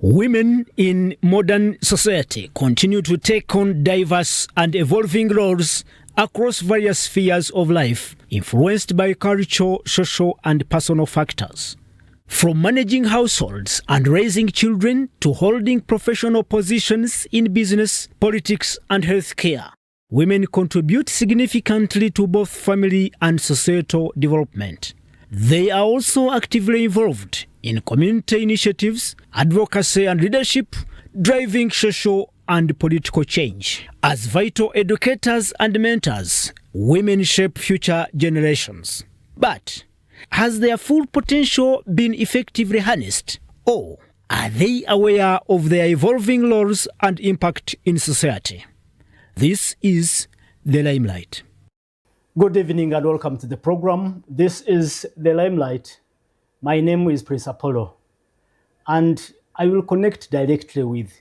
Women in modern society continue to take on diverse and evolving roles across various spheres of life, influenced by cultural, social, and personal factors. From managing households and raising children to holding professional positions in business, politics, and healthcare, women contribute significantly to both family and societal development. They are also actively involved in community initiatives, advocacy, and leadership, driving social and political change. As vital educators and mentors, women shape future generations. But has their full potential been effectively harnessed? Or are they aware of their evolving roles and impact in society? This is The Limelight. Good evening and welcome to the program. This is The Limelight. My name is Prince Apollo, and I will connect directly with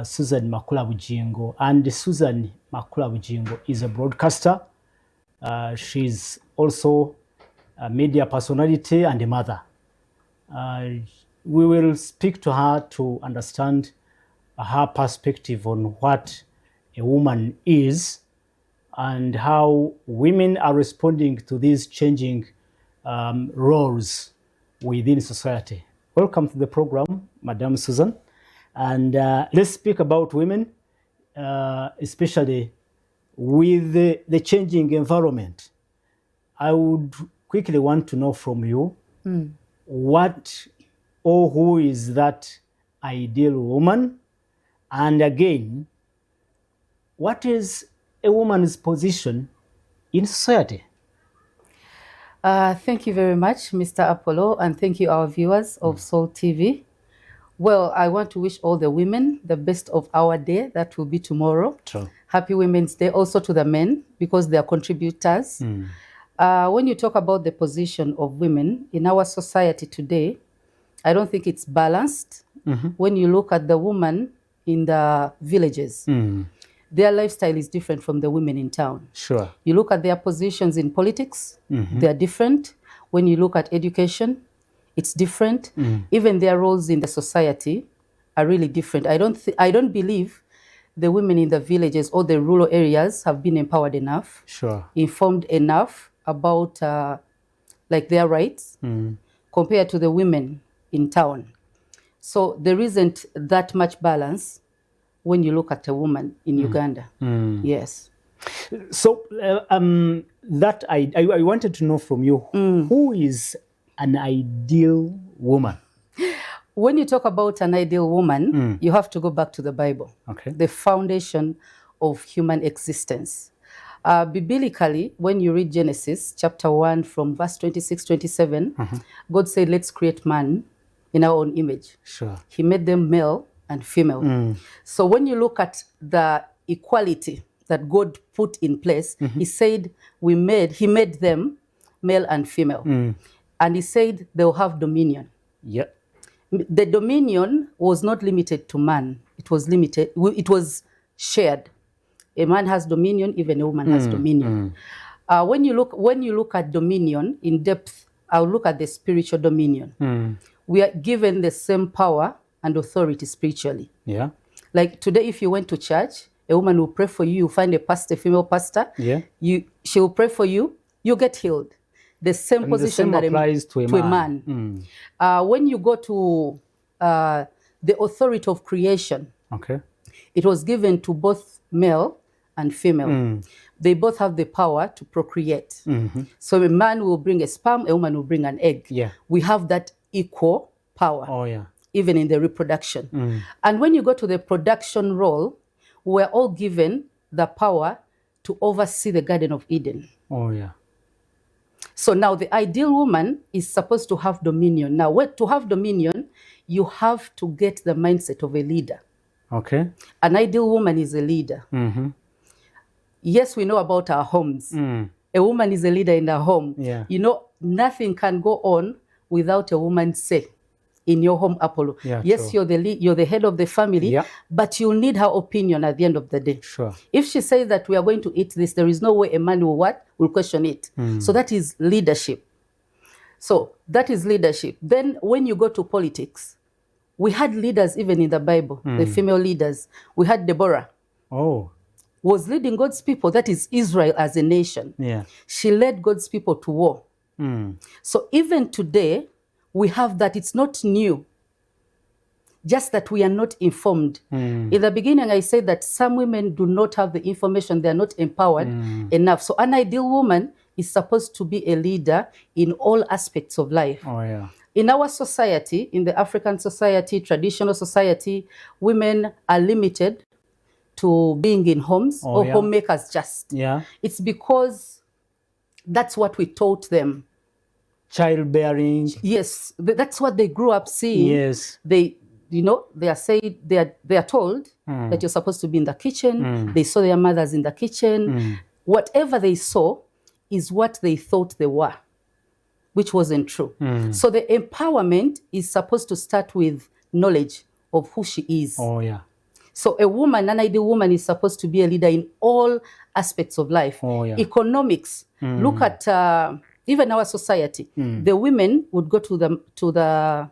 Susan Makula-Bujingo. And Susan Makula-Bujingo is a broadcaster. She's also a media personality and a mother. We will speak to her to understand her perspective on what a woman is and how women are responding to these changing roles within society. Welcome to the program, Madam Susan. And let's speak about women, especially with the changing environment. I would quickly want to know from you what or who is that ideal woman? And again, what is a woman's position in society? Thank you very much, Mr. Apollo, and thank you, our viewers of Soul TV. Well, I want to wish all the women the best of our day. That will be tomorrow. True. Happy Women's Day also to the men because they are contributors. When you talk about the position of women in our society today, I don't think it's balanced. When you look at the woman in the villages, their lifestyle is different from the women in town. Sure. You look at their positions in politics, they're different. When you look at education, it's different. Even their roles in the society are really different. I don't believe the women in the villages or the rural areas have been empowered enough, informed enough about like their rights compared to the women in town. So there isn't that much balance when you look at a woman in Uganda. Yes. So that I wanted to know from you, who is an ideal woman? When you talk about an ideal woman, you have to go back to the Bible, the foundation of human existence. Biblically, when you read Genesis chapter 1 from verse 26, 27, God said, let's create man in our own image. Sure. He made them male and female. So when you look at the equality that God put in place, he said he made them male and female. And he said they'll have dominion. Yeah. The dominion was not limited to man. It was shared. A man has dominion, even a woman has dominion. When you look at dominion in depth, I'll look at the spiritual dominion. We are given the same power and authority spiritually. Yeah. Like today, if you went to church, a woman will pray for you, you find a pastor, a female pastor. Yeah. She will pray for you, you get healed. The same position that applies to a man. When you go to the authority of creation, it was given to both male and female. They both have the power to procreate. So a man will bring a sperm, a woman will bring an egg. Yeah. We have that equal power. Oh, yeah. Even in the reproduction. And when you go to the production role, we're all given the power to oversee the Garden of Eden. Oh, yeah. So now the ideal woman is supposed to have dominion. Now, to have dominion, you have to get the mindset of a leader. Okay. An ideal woman is a leader. Yes, we know about our homes. A woman is a leader in her home. Yeah. You know, nothing can go on without a woman's say in your home, Apollo. Yeah, yes, true. you're the head of the family, yeah, but you'll need her opinion at the end of the day. Sure. If she says that we are going to eat this, there is no way a man will question it. So that is leadership. So that is leadership. Then when you go to politics, We had leaders even in the Bible, the female leaders. We had Deborah. Oh. Was leading God's people, that is Israel as a nation. Yeah. She led God's people to war. So even today, we have that. It's not new, just that we are not informed. In the beginning, I said that some women do not have the information. They are not empowered enough. So an ideal woman is supposed to be a leader in all aspects of life. Oh, yeah. In our society, in the African society, traditional society, women are limited to being in homes or homemakers just. Yeah. It's because that's what we taught them. Childbearing. Yes, that's what they grew up seeing. Yes. They, they are said, they are told that you're supposed to be in the kitchen. They saw their mothers in the kitchen. Whatever they saw is what they thought they were, which wasn't true. So the empowerment is supposed to start with knowledge of who she is. Oh, yeah. So a woman, an ideal woman, is supposed to be a leader in all aspects of life. Oh, yeah. Economics. Look at even our society. The women would go to the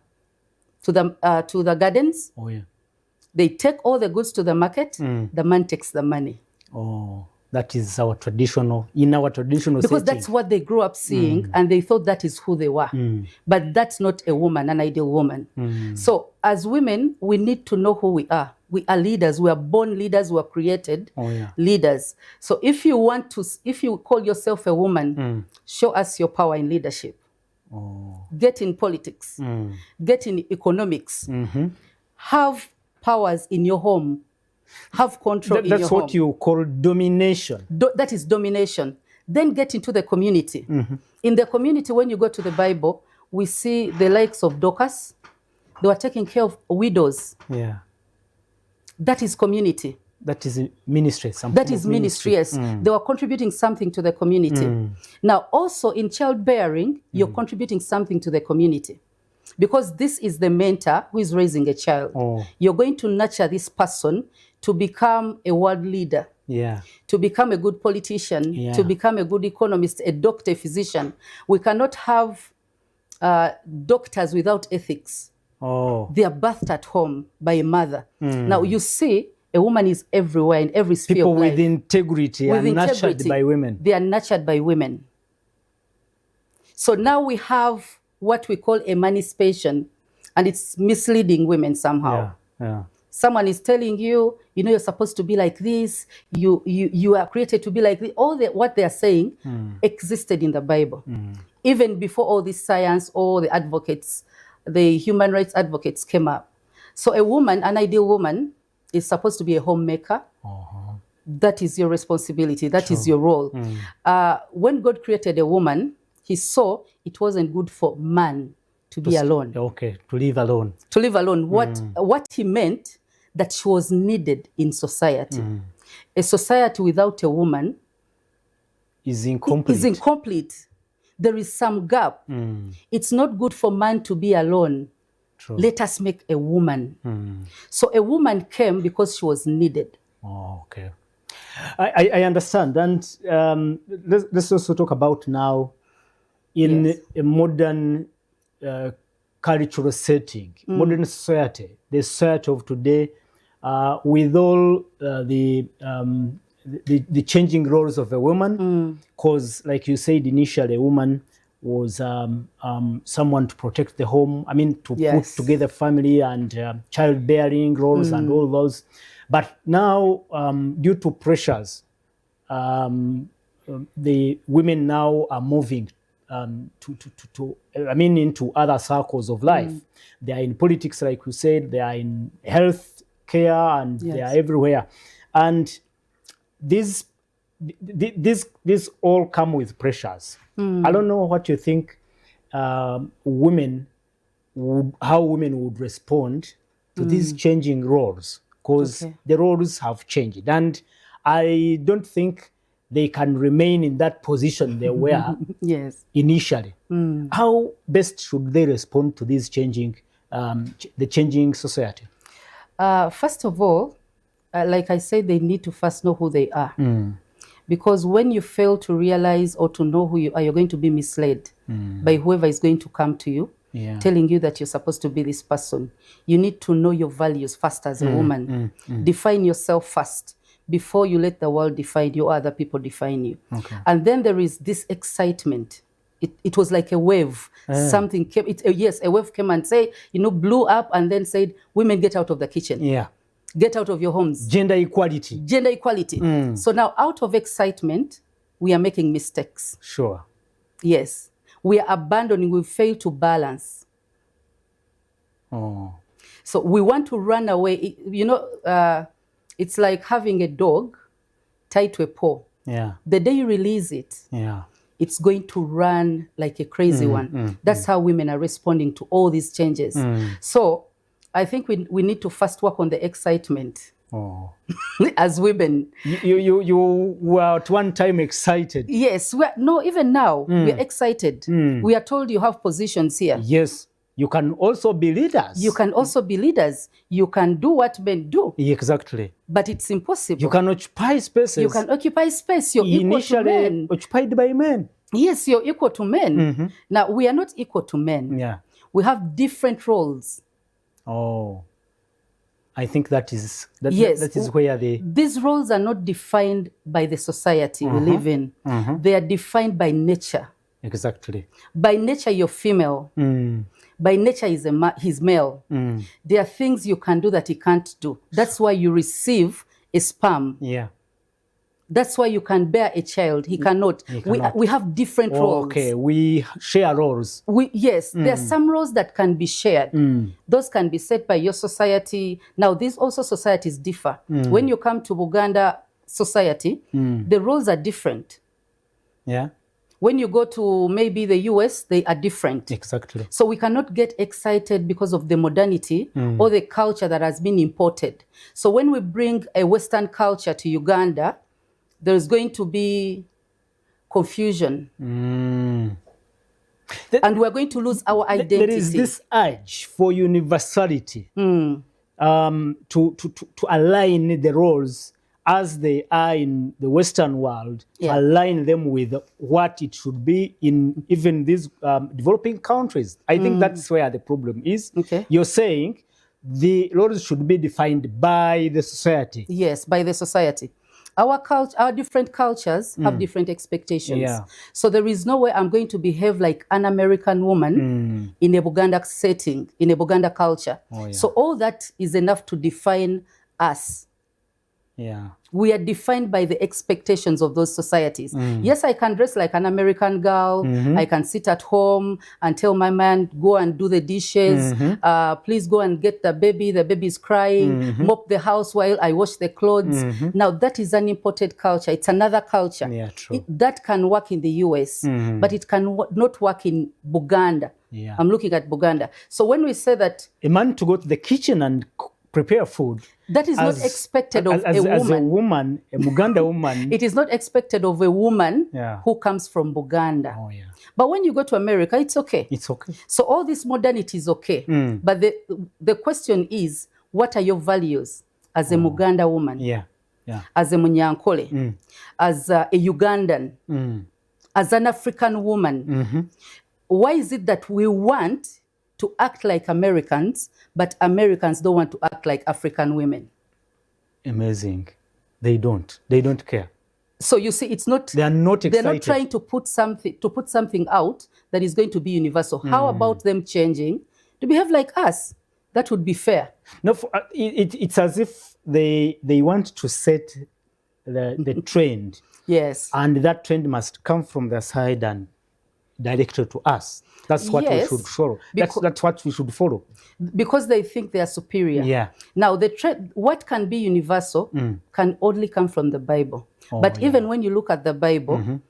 gardens. Oh, yeah. They take all the goods to the market. The man takes the money. Oh, that is our traditional, in our traditional because setting. That's what they grew up seeing, and they thought that is who they were. But that's not a woman, an ideal woman. So as women, we need to know who we are. We are leaders. We are born leaders. We are created leaders. So if you call yourself a woman, show us your power in leadership. Get in politics. Get in economics. Have powers in your home. Have control in your home. That's what you call domination. That is domination. Then get into the community. In the community, when you go to the Bible, we see the likes of Dorcas. They were taking care of widows. Yeah. That is community. That is ministry. That is ministry, yes. They were contributing something to the community. Now, also in childbearing, you're contributing something to the community. Because this is the mentor who is raising a child. You're going to nurture this person to become a world leader, to become a good politician, to become a good economist, a doctor, a physician. We cannot have doctors without ethics. They are birthed at home by a mother. Now, you see, a woman is everywhere in every sphere of life. People with integrity are nurtured by women. They are nurtured by women. So now we have what we call emancipation, and it's misleading women somehow. Someone is telling you, you're supposed to be like this. You are created to be like this. What they are saying existed in the Bible. Even before all this science, all the advocates, the human rights advocates came up. So a woman, an ideal woman, is supposed to be a homemaker. That is your responsibility. That is your role. When God created a woman, he saw it wasn't good for man to be alone. Okay, to live alone. To live alone. What he meant, that she was needed in society. A society without a woman is incomplete. There is some gap. It's not good for man to be alone. True. Let us make a woman. So a woman came because she was needed. Okay. I understand. And let's also talk about now in a modern cultural setting, modern society, the society of today, with all the changing roles of a woman, because like you said initially, a woman was someone to protect the home, to put together family and childbearing roles and all those. But now, due to pressures, the women now are moving into other circles of life. They are in politics, like you said, they are in health care, and they are everywhere. And these all come with pressures. I don't know what you think how women would respond to these changing roles, because the roles have changed. And I don't think they can remain in that position they were initially. How best should they respond to these changing, the changing society? First of all, like I said, they need to first know who they are. Because when you fail to realize or to know who you are, you're going to be misled by whoever is going to come to you telling you that you're supposed to be this person. You need to know your values first as a woman. Define yourself first before you let the world define you or other people define you. And then there is this excitement. It was like a wave. Something came, a wave came and say, blew up and then said, women, get out of the kitchen. Get out of your homes. Gender equality. Gender equality. So now out of excitement, we are making mistakes. Sure. Yes. We are abandoning, we fail to balance. So we want to run away. It's like having a dog tied to a paw. The day you release it, it's going to run like a crazy one. That's how women are responding to all these changes. So I think we need to first work on the excitement. As women. You were at one time excited. Yes. Even now, we're excited. We are told you have positions here. Yes. You can also be leaders. You can also be leaders. You can do what men do. Exactly. But it's impossible. You can occupy spaces. You can occupy space. You're equal to men. Occupied by men. Yes, you're equal to men. Now, we are not equal to men. We have different roles. I think that is where these roles are not defined by the society we live in. They are defined by nature. Exactly. By nature, you're female. By nature, he's male. There are things you can do that he can't do. That's why you receive a sperm. That's why you can bear a child. He cannot. We have different roles. Okay, we share roles. There are some roles that can be shared. Those can be set by your society. Now, these also societies differ. When you come to Uganda society, the roles are different. When you go to maybe the US, they are different. Exactly. So we cannot get excited because of the modernity or the culture that has been imported. So when we bring a Western culture to Uganda, there's going to be confusion. And we're going to lose our identity. There is this urge for universality to align the roles as they are in the Western world, to align them with what it should be in even these developing countries. I think that's where the problem is. You're saying the roles should be defined by the society. Yes, by the society. Our different cultures have different expectations. So there is no way I'm going to behave like an American woman in a Buganda setting, in a Buganda culture. So all that is enough to define us. We are defined by the expectations of those societies. Yes, I can dress like an American girl. I can sit at home and tell my man, go and do the dishes. Please go and get the baby. The baby's crying. Mop the house while I wash the clothes. Now, that is an imported culture. It's another culture. That can work in the US, but it can not work in Buganda. I'm looking at Buganda. So when we say that a man to go to the kitchen and prepare food, that is not expected of a woman. As a woman, a Buganda woman. It is not expected of a woman who comes from Buganda. But when you go to America, it's okay. It's okay. So all this modernity is okay. But the question is, what are your values as a Muganda woman? As a Munyankole, as a Ugandan, as an African woman. Why is it that we want to act like Americans, but Americans don't want to act like African women? Amazing. They don't care. So you see, it's not. They are not excited. They're not trying to put something out that is going to be universal. How about them changing to behave like us? That would be fair. No, it's as if they want to set the trend. Yes. And that trend must come from their side and directed to us. That's what we should follow. That's what we should follow. Because they think they are superior. Now, what can be universal can only come from the Bible. But even when you look at the Bible,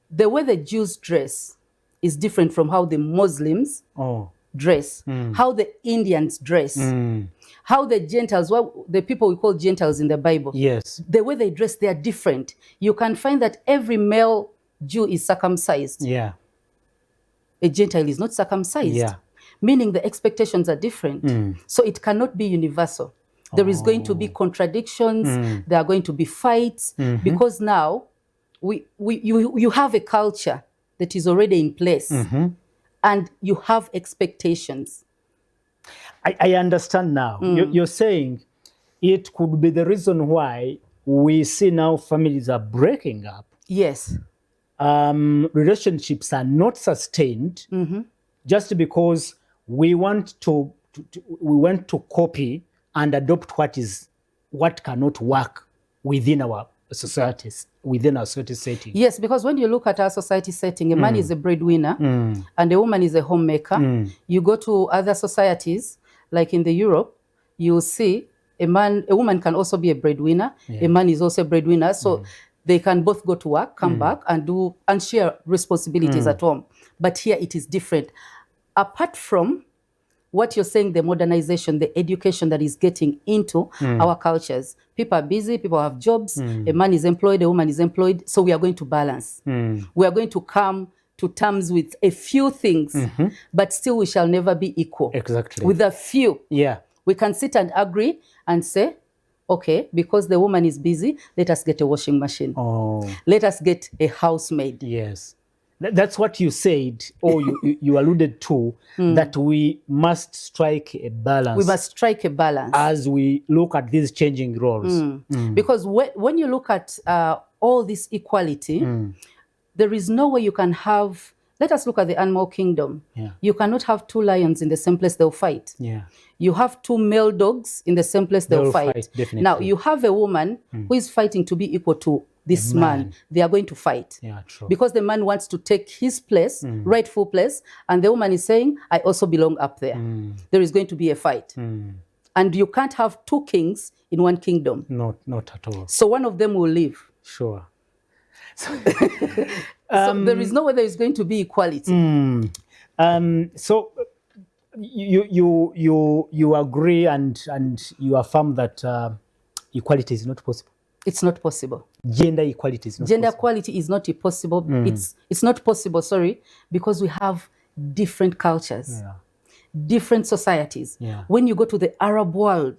the way the Jews dress is different from how the Muslims dress, how the Indians dress, how the Gentiles, the people we call Gentiles in the Bible, the way they dress, they are different. You can find that every male Jew is circumcised. A Gentile is not circumcised, meaning the expectations are different. So it cannot be universal. There is going to be contradictions. There are going to be fights because now you have a culture that is already in place. and you have expectations. I understand now. You're saying it could be the reason why we see now families are breaking up. Yes. Relationships are not sustained just because we want to copy and adopt what cannot work within our societies, within our society setting. Yes, because when you look at our society setting, a man is a breadwinner and a woman is a homemaker. You go to other societies, like in the Europe, you see a woman can also be a breadwinner. A man is also a breadwinner. So they can both go to work, come back and share responsibilities at home. But here it is different. Apart from what you're saying, the modernization, the education that is getting into our cultures. People are busy, people have jobs, a man is employed, a woman is employed, so we are going to balance. We are going to come to terms with a few things, but still we shall never be equal. Exactly. With a few. Yeah. We can sit and agree and say, okay, because the woman is busy, let us get a washing machine. Let us get a housemaid. Yes. That's what you said, or you alluded to, that we must strike a balance. We must strike a balance. As we look at these changing roles. Because when you look at all this equality, there is no way you can have, let us look at the animal kingdom. You cannot have two lions in the same place, they'll fight. You have two male dogs in the same place, they'll fight. Definitely. Now, you have a woman who is fighting to be equal to this man. They are going to fight. True. Because the man wants to take his place, rightful place, and the woman is saying, I also belong up there. There is going to be a fight. And you can't have two kings in one kingdom. Not at all. So one of them will leave. Sure. So, so there is no way there is going to be equality. So you agree and you affirm that equality is not possible. It's not possible. Gender equality is not Gender possible. equality is not possible. It's not possible, sorry, because we have different cultures, different societies. When you go to the Arab world,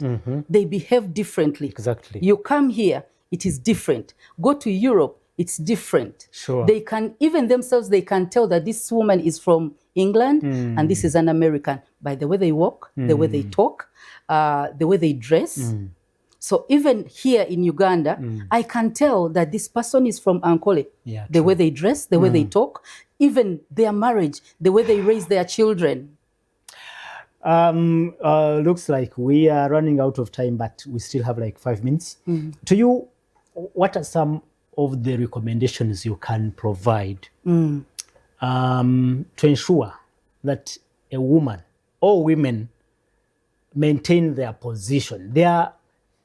they behave differently. Exactly. You come here, it is different. Go to Europe, it's different. Sure. They can, even themselves, they can tell that this woman is from England and this is an American by the way they walk, the way they talk, the way they dress. So even here in Uganda, I can tell that this person is from Ankole. The way they dress, the way they talk, even their marriage, the way they raise their children. Looks like we are running out of time, but we still have like 5 minutes. To you, what are some of the recommendations you can provide to ensure that a woman or women maintain their position, their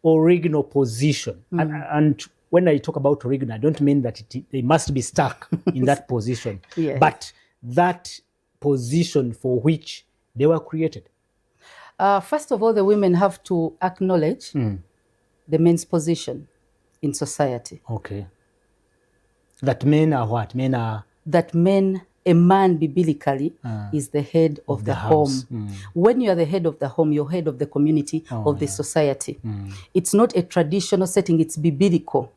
original position? And when I talk about original, I don't mean that they must be stuck in that position, but that position for which they were created. First of all, the women have to acknowledge the men's position in society. Okay. That men are what? Men are... That men, a man biblically is the head of the home. When you are the head of the home, you're head of the community, of the society. It's not a traditional setting, it's biblical.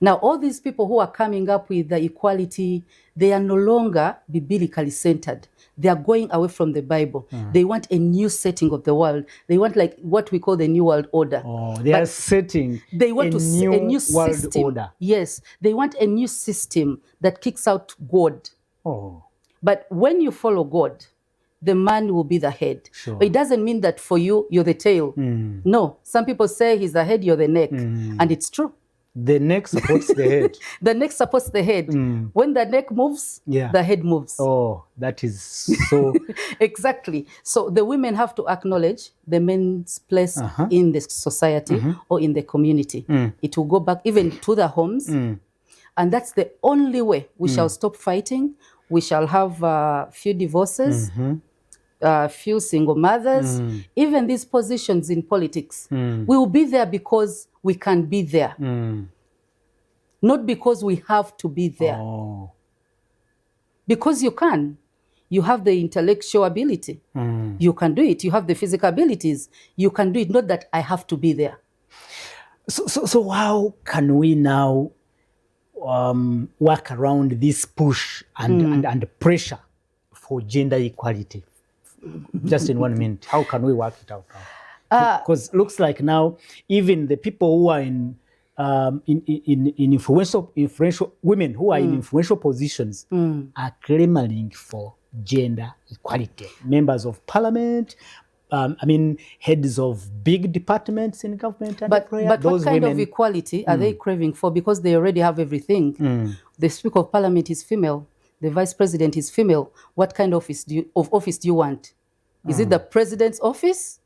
Now, all these people who are coming up with the equality, they are no longer biblically centered. They are going away from the Bible. They want a new setting of the world. They want like what we call the New World Order. They are setting they want a new world system. order. Yes, they want a new system that kicks out God. But when you follow God, the man will be the head. But it doesn't mean that for you, you're the tail. No, some people say he's the head, you're the neck. And it's true. The neck supports the head. The neck supports the head. When the neck moves, the head moves. That is so... Exactly. So the women have to acknowledge the men's place in the society or in the community. It will go back even to the homes. And that's the only way we shall stop fighting. We shall have few divorces, few single mothers, even these positions in politics. We will be there because we can be there, not because we have to be there. Because you can. You have the intellectual ability. You can do it. You have the physical abilities. You can do it, not that I have to be there. So how can we now work around this push and pressure for gender equality? Just in 1 minute, how can we work it out now? Because looks like now even the people who are in influential women who are in influential positions are clamoring for gender equality. Members of parliament, heads of big departments in government. But what kind of equality are they craving for? Because they already have everything. The Speaker of Parliament is female. The Vice President is female. What kind of office do you want? Is it the President's office?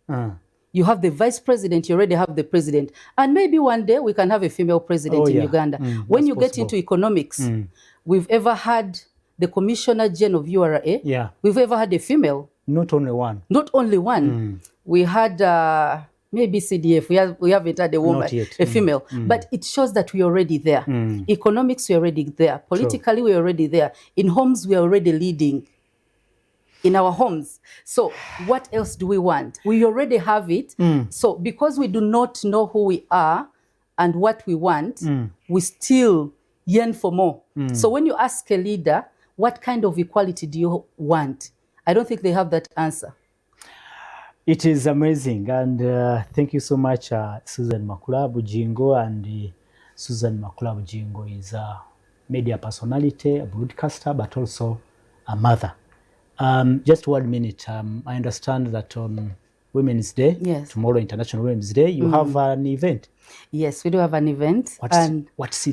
You have the Vice President, you already have the President. And maybe one day we can have a female president in Uganda. When you get into economics, we've ever had the Commissioner General of URA. Yeah. We've ever had a female. Not only one. Not only one. We had maybe CDF. We haven't had a woman, Not yet. a female. But it shows that we're already there. Economics, we're already there. Politically, we're already there. In homes, we're already leading. In our homes. So what else do we want? We already have it. So because we do not know who we are and what we want, we still yearn for more. So when you ask a leader, what kind of equality do you want? I don't think they have that answer. It is amazing. And thank you so much, Susan Makula Bujingo. And Susan Makula Bujingo is a media personality, a broadcaster, but also a mother. Just 1 minute. I understand that on Women's Day, tomorrow, International Women's Day, you have an event. Yes, we do have an event. What's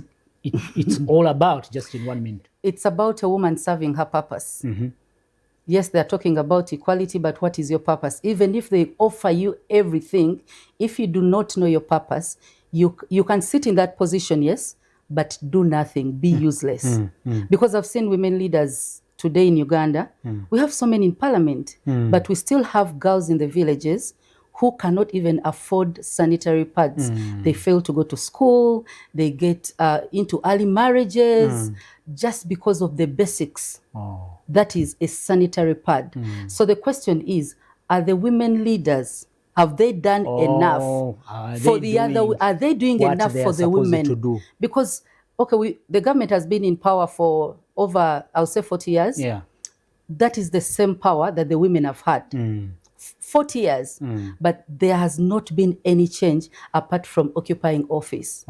it's all about, just in 1 minute? It's about a woman serving her purpose. Yes, they're talking about equality, but what is your purpose? Even if they offer you everything, if you do not know your purpose, you can sit in that position, yes, but do nothing, be useless. Because I've seen women leaders today in Uganda, we have so many in parliament, but we still have girls in the villages who cannot even afford sanitary pads. They fail to go to school, they get into early marriages just because of the basics. That is a sanitary pad. So the question is, are the women leaders, have they done enough for the other? Are they doing enough for the women? To do? Because, okay, the government has been in power for over, I'll say 40 years. Yeah. That is the same power that the women have had. 40 years, but there has not been any change apart from occupying office.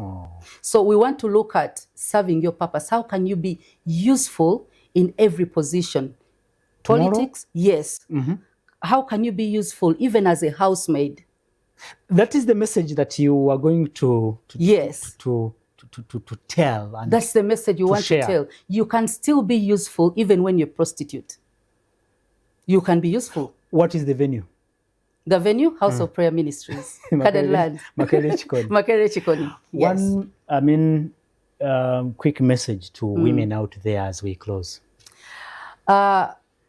So we want to look at serving your purpose. How can you be useful in every position? Tomorrow? Politics, yes. How can you be useful even as a housemaid? That is the message that you are going to tell. And that's the message you want to tell. You can still be useful even when you're prostitute. You can be useful. What is the venue? The venue, House of Prayer Ministries, Makerere Chikoni. Yes. One, quick message to women out there as we close.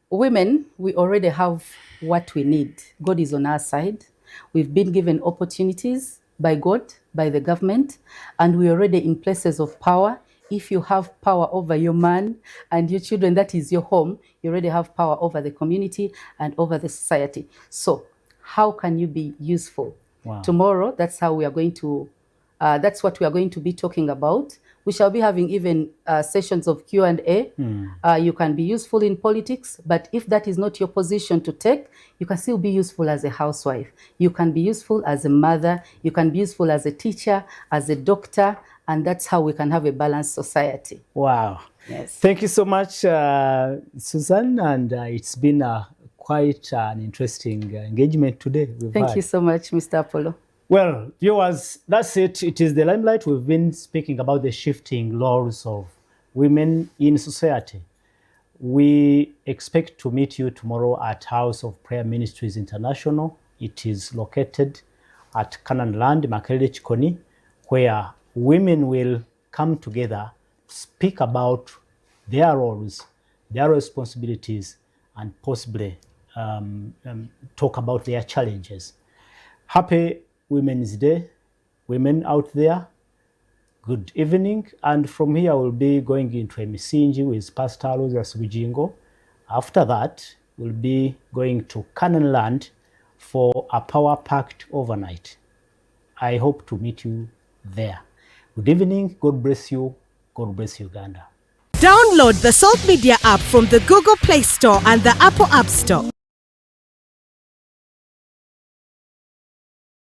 Women, we already have what we need. God is on our side. We've been given opportunities by God, by the government, and we're already in places of power. If you have power over your man and your children, that is your home, you already have power over the community and over the society. So how can you be useful? Tomorrow, that's how we are going to, that's what we are going to be talking about. We shall be having even sessions of Q&A. You can be useful in politics, but if that is not your position to take, you can still be useful as a housewife. You can be useful as a mother. You can be useful as a teacher, as a doctor, and that's how we can have a balanced society. Wow. Yes. Thank you so much, Susan, and it's been quite an interesting engagement today. Thank you so much, Mr. Apollo. Well, viewers, that's it. It is the Limelight. We've been speaking about the shifting roles of women in society. We expect to meet you tomorrow at House of Prayer Ministries International. It is located at Canaan Land, Makerere Chikoni, where women will come together, speak about their roles, their responsibilities, and possibly talk about their challenges. Happy Women's Day, women out there. Good evening. And from here, we'll be going into a Misinji with Pastor Rose Bujingo. After that, we'll be going to Canaan Land for a power-packed overnight. I hope to meet you there. Good evening. God bless you. God bless Uganda. Download the Salt Media app from the Google Play Store and the Apple App Store.